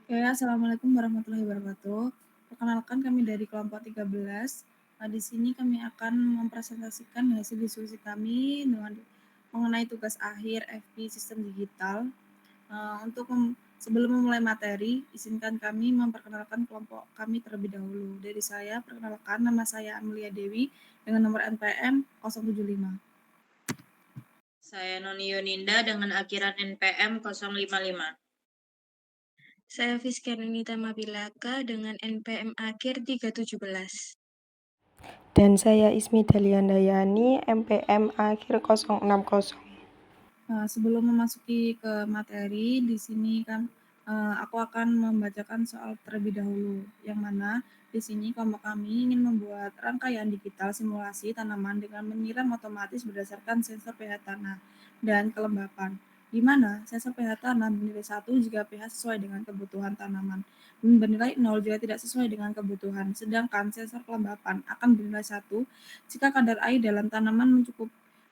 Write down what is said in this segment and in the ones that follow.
Oke, assalamualaikum warahmatullahi wabarakatuh. Perkenalkan kami dari kelompok 13. Di sini kami akan mempresentasikan hasil diskusi kami mengenai tugas akhir FP Sistem Digital. Untuk sebelum memulai materi, izinkan kami memperkenalkan kelompok kami terlebih dahulu. Dari saya, perkenalkan nama saya Amelia Dewi dengan nomor NPM 075. Saya Noni Yuninda dengan akhiran NPM 055. Saya Fiskernita Mabilaka dengan NPM akhir 317. Dan saya Ismi Daliandayani, MPM akhir 060. Sebelum memasuki ke materi, di sini kan aku akan membacakan soal terlebih dahulu, yang mana di sini kelompok kami ingin membuat rangkaian digital simulasi tanaman dengan menyiram otomatis berdasarkan sensor pH tanah dan kelembapan, di mana sensor pH tanah bernilai 1 jika pH sesuai dengan kebutuhan tanaman, dan bernilai 0 jika tidak sesuai dengan kebutuhan, sedangkan sensor kelembapan akan bernilai 1 jika kadar air dalam tanaman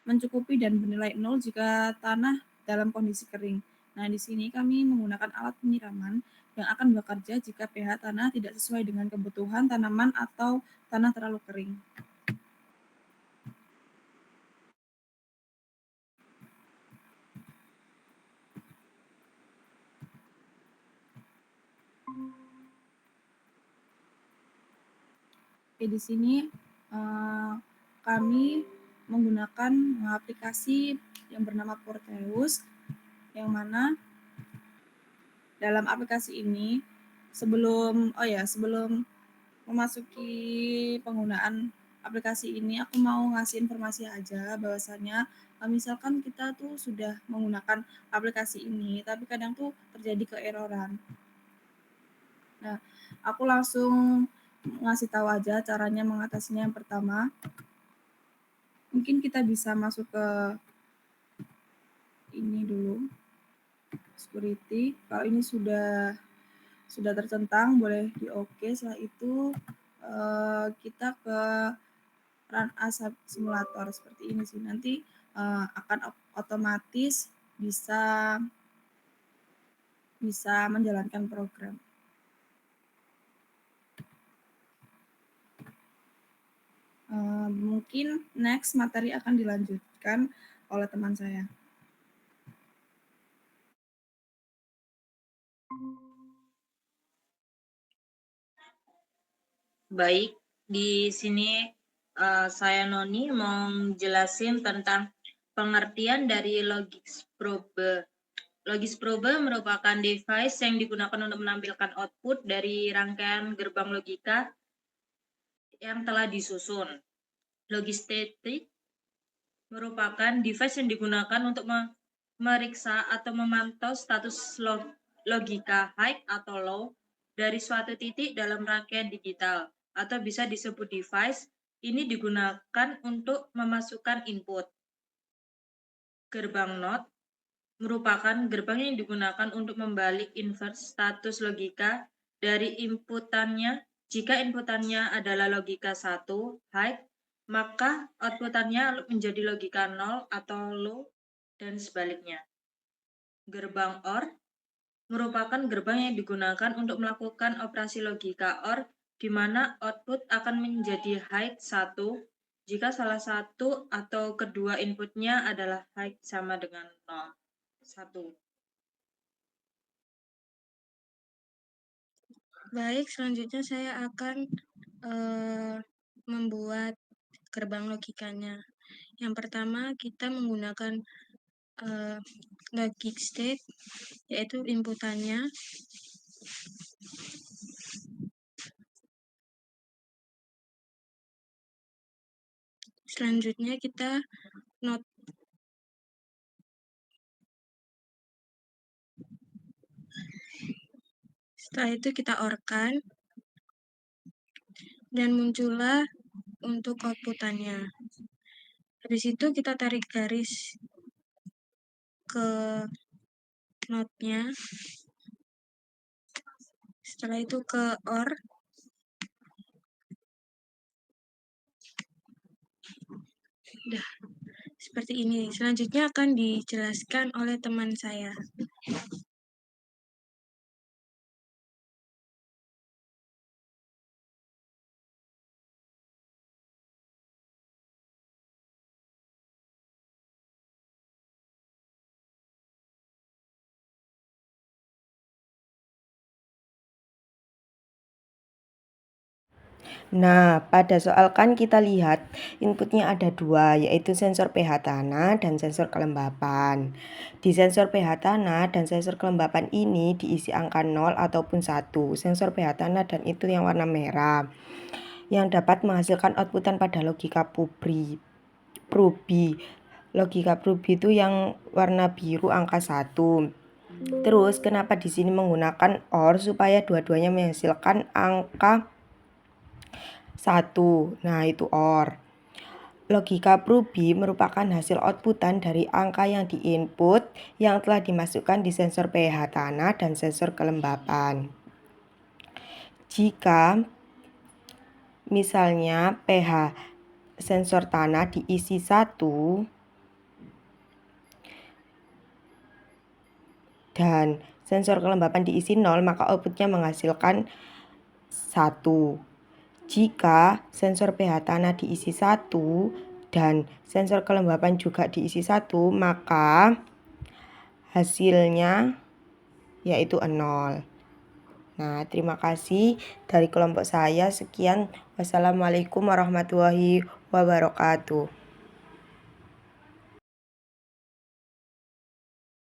mencukupi dan bernilai 0 jika tanah dalam kondisi kering. Nah, di sini kami menggunakan alat penyiraman yang akan bekerja jika pH tanah tidak sesuai dengan kebutuhan tanaman atau tanah terlalu kering. Oke, di sini kami menggunakan aplikasi yang bernama Proteus, yang mana dalam aplikasi ini sebelum memasuki penggunaan aplikasi ini, aku mau ngasih informasi aja bahwasanya misalkan kita tuh sudah menggunakan aplikasi ini, tapi kadang tuh terjadi keeroran. Nah, aku langsung ngasih tahu aja caranya mengatasinya. Yang pertama, mungkin kita bisa masuk ke ini dulu, security. Kalau ini sudah tercentang, boleh di oke. Setelah itu kita ke run as simulator seperti ini sih. Nanti akan otomatis bisa menjalankan program. Mungkin next materi akan dilanjutkan oleh teman saya. Baik, di sini saya Noni mau jelasin tentang pengertian dari Logix Probe. Logix Probe merupakan device yang digunakan untuk menampilkan output dari rangkaian gerbang logika yang telah disusun. Logistatic merupakan device yang digunakan untuk memeriksa atau memantau status logika high atau low dari suatu titik dalam rangkaian digital, atau bisa disebut device ini digunakan untuk memasukkan input. Gerbang NOT merupakan gerbang yang digunakan untuk membalik inverse status logika dari inputannya. Jika inputannya adalah logika 1, high, maka outputannya menjadi logika 0 atau low, dan sebaliknya. Gerbang OR merupakan gerbang yang digunakan untuk melakukan operasi logika OR, di mana output akan menjadi high 1 jika salah satu atau kedua inputnya adalah high sama dengan 0. 1. Baik, selanjutnya saya akan membuat gerbang logikanya. Yang pertama, kita menggunakan logic state, yaitu inputannya. Selanjutnya kita not. Setelah itu kita OR-kan, dan muncullah untuk outputannya. Habis itu kita tarik garis ke notnya. Setelah itu ke OR. Udah, seperti ini. Selanjutnya akan dijelaskan oleh teman saya. Nah, pada soal kan kita lihat inputnya ada 2, yaitu sensor pH tanah dan sensor kelembapan. Di sensor pH tanah dan sensor kelembapan ini diisi angka 0 ataupun 1. Sensor pH tanah dan itu yang warna merah, yang dapat menghasilkan outputan pada logika Probi. Logika Probi itu yang warna biru angka 1. Terus kenapa di sini menggunakan OR supaya dua-duanya menghasilkan angka 1. Nah, itu OR. Logika Probi merupakan hasil outputan dari angka yang diinput yang telah dimasukkan di sensor pH tanah dan sensor kelembapan. Jika misalnya pH sensor tanah diisi 1 dan sensor kelembapan diisi 0, maka outputnya menghasilkan 1. Jika sensor pH tanah diisi 1 dan sensor kelembapan juga diisi 1, maka hasilnya yaitu 0. Nah, terima kasih dari kelompok saya. Sekian. Wassalamualaikum warahmatullahi wabarakatuh.